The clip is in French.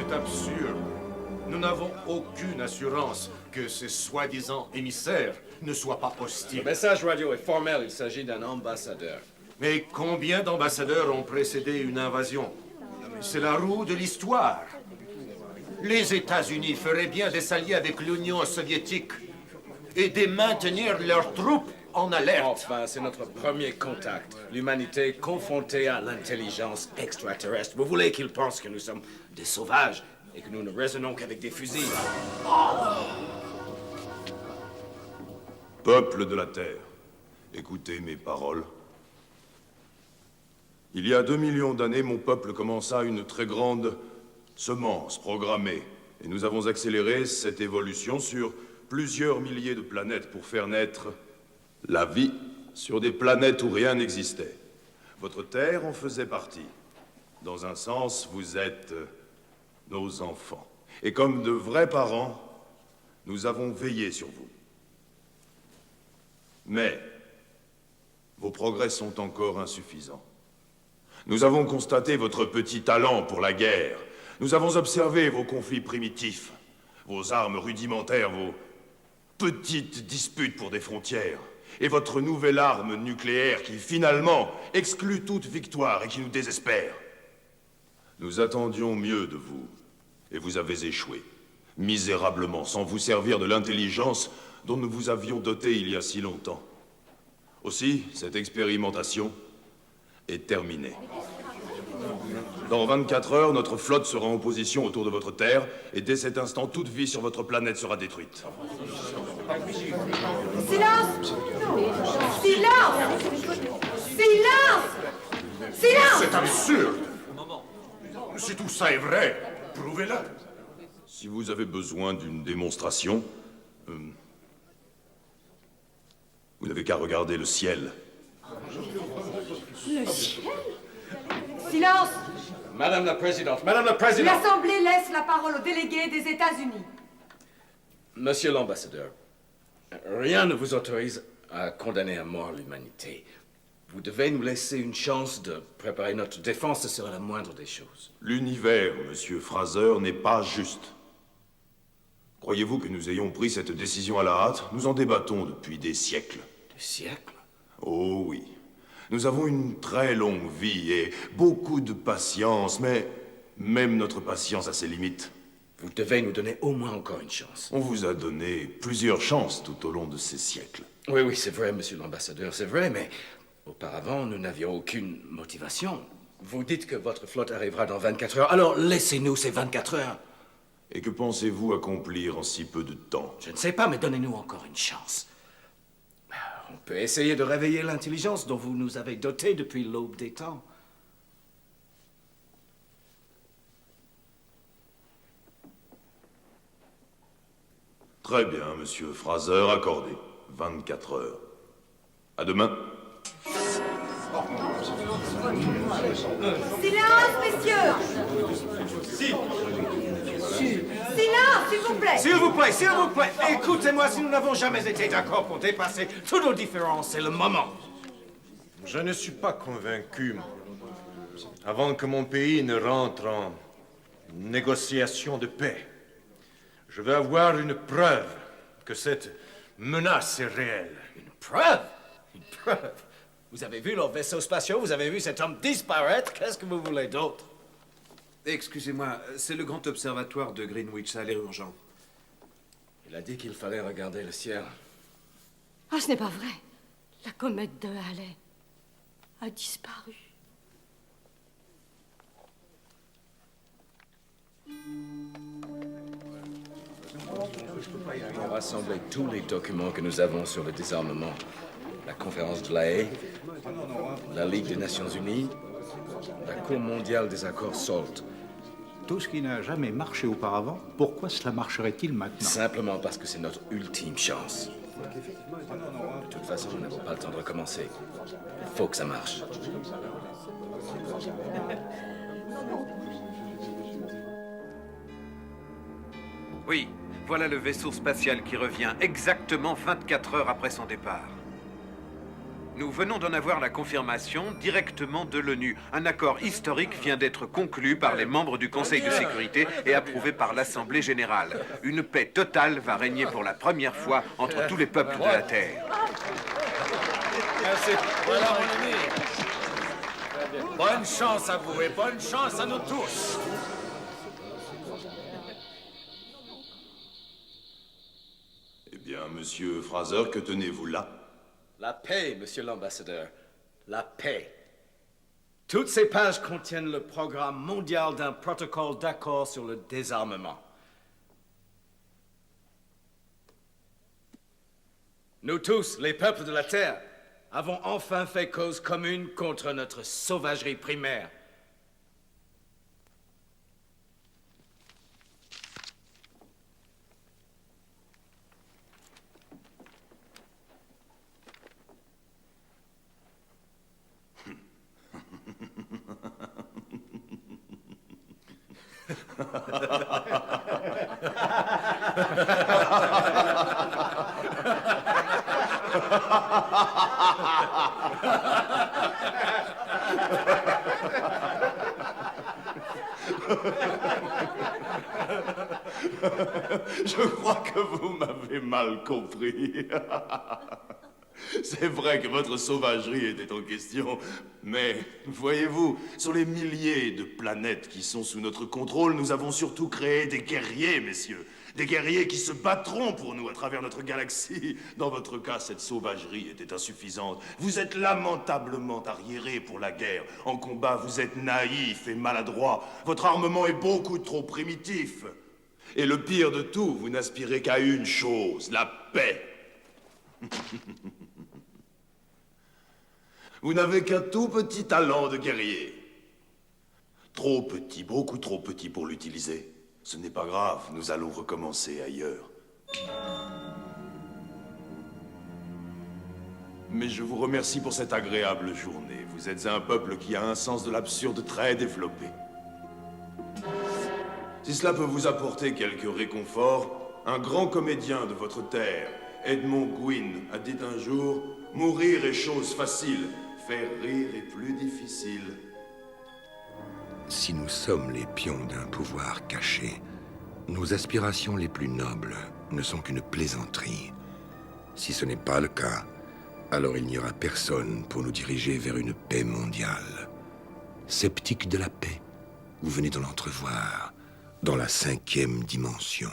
C'est absurde. Nous n'avons aucune assurance que ces soi-disant émissaires ne soient pas Le hostiles. message radio est formel, il s'agit d'un ambassadeur. Mais combien d'ambassadeurs ont précédé une invasion? C'est la roue de l'histoire. Les États-Unis feraient bien de s'allier avec l'Union soviétique et de maintenir leurs troupes en alerte. Enfin, c'est notre premier contact. L'humanité confrontée à l'intelligence extraterrestre. Vous voulez qu'ils pensent que nous sommes des sauvages et que nous ne raisonnons qu'avec des fusils? Peuple de la Terre, écoutez mes paroles. Il y a 2 millions d'années, mon peuple commença une très grande semence programmée. Et nous avons accéléré cette évolution sur plusieurs milliers de planètes pour faire naître la vie sur des planètes où rien n'existait. Votre Terre en faisait partie. Dans un sens, vous êtes nos enfants. Et comme de vrais parents, nous avons veillé sur vous. Mais vos progrès sont encore insuffisants. Nous avons constaté votre petit talent pour la guerre. Nous avons observé vos conflits primitifs, vos armes rudimentaires, vos petites disputes pour des frontières, et votre nouvelle arme nucléaire qui, finalement, exclut toute victoire et qui nous désespère. Nous attendions mieux de vous, et vous avez échoué, misérablement, sans vous servir de l'intelligence dont nous vous avions doté il y a si longtemps. Aussi, cette expérimentation est terminée. Dans 24 heures, notre flotte sera en position autour de votre Terre, et dès cet instant, toute vie sur votre planète sera détruite. Silence! Silence! Silence! Silence! C'est absurde! Si tout ça est vrai, prouvez-le. Si vous avez besoin d'une démonstration, vous n'avez qu'à regarder le ciel. Le ciel? Silence! Madame la Présidente! L'Assemblée laisse la parole aux délégués des États-Unis. Monsieur l'ambassadeur, rien ne vous autorise à condamner à mort l'humanité. Vous devez nous laisser une chance de préparer notre défense, ce serait la moindre des choses. L'univers, monsieur Fraser, n'est pas juste. Croyez-vous que nous ayons pris cette décision à la hâte? Nous en débattons depuis des siècles. Des siècles? Oh oui. Nous avons une très longue vie et beaucoup de patience, mais même notre patience a ses limites. Vous devez nous donner au moins encore une chance. On vous a donné plusieurs chances tout au long de ces siècles. Oui, c'est vrai, monsieur l'ambassadeur, c'est vrai, mais auparavant, nous n'avions aucune motivation. Vous dites que votre flotte arrivera dans 24 heures, alors laissez-nous ces 24 heures. Et que pensez-vous accomplir en si peu de temps? Je ne sais pas, mais donnez-nous encore une chance. On peut essayer de réveiller l'intelligence dont vous nous avez dotés depuis l'aube des temps. Très bien, monsieur Fraser, accordé. 24 heures. À demain. Silence, messieurs! Silence, s'il vous plaît! S'il vous plaît, écoutez-moi, si nous n'avons jamais été d'accord pour dépasser toutes nos différences, c'est le moment. Je ne suis pas convaincu. Avant que mon pays ne rentre en négociation de paix, je veux avoir une preuve que cette menace est réelle. Une preuve? Une preuve? Vous avez vu leurs vaisseaux spatiaux, vous avez vu cet homme disparaître, qu'est-ce que vous voulez d'autre? Excusez-moi, c'est le grand observatoire de Greenwich, ça a l'air urgent. Il a dit qu'il fallait regarder le ciel. Ah, ce n'est pas vrai. La comète de Halley a disparu. On va rassembler tous les documents que nous avons sur le désarmement. La conférence de La Haye, la Ligue des Nations Unies, la Cour mondiale des accords SALT. Tout ce qui n'a jamais marché auparavant, pourquoi cela marcherait-il maintenant? Simplement parce que c'est notre ultime chance. De toute façon, nous n'avons pas le temps de recommencer. Il faut que ça marche. Oui, voilà le vaisseau spatial qui revient exactement 24 heures après son départ. Nous venons d'en avoir la confirmation directement de l'ONU. Un accord historique vient d'être conclu par les membres du Conseil de sécurité et approuvé par l'Assemblée générale. Une paix totale va régner pour la première fois entre tous les peuples de la Terre. Merci. Voilà, mon ami. Bonne chance à vous et bonne chance à nous tous. Eh bien, monsieur Fraser, que tenez-vous là? La paix, monsieur l'ambassadeur. La paix. Toutes ces pages contiennent le programme mondial d'un protocole d'accord sur le désarmement. Nous tous, les peuples de la Terre, avons enfin fait cause commune contre notre sauvagerie primaire. Je crois que vous m'avez mal compris. C'est vrai que votre sauvagerie était en question, mais voyez-vous, sur les milliers de planètes qui sont sous notre contrôle, nous avons surtout créé des guerriers, messieurs. Des guerriers qui se battront pour nous à travers notre galaxie. Dans votre cas, cette sauvagerie était insuffisante. Vous êtes lamentablement arriérés pour la guerre. En combat, vous êtes naïfs et maladroits. Votre armement est beaucoup trop primitif. Et le pire de tout, vous n'aspirez qu'à une chose, la paix. Vous n'avez qu'un tout petit talent de guerrier. Trop petit, beaucoup trop petit pour l'utiliser. Ce n'est pas grave, nous allons recommencer ailleurs. Mais je vous remercie pour cette agréable journée. Vous êtes un peuple qui a un sens de l'absurde très développé. Si cela peut vous apporter quelques réconforts, un grand comédien de votre terre, Edmond Gwyn, a dit un jour « Mourir est chose facile, faire rire est plus difficile. » Si nous sommes les pions d'un pouvoir caché, nos aspirations les plus nobles ne sont qu'une plaisanterie. Si ce n'est pas le cas, alors il n'y aura personne pour nous diriger vers une paix mondiale. Sceptique de la paix, vous venez de l'entrevoir dans la 5e dimension.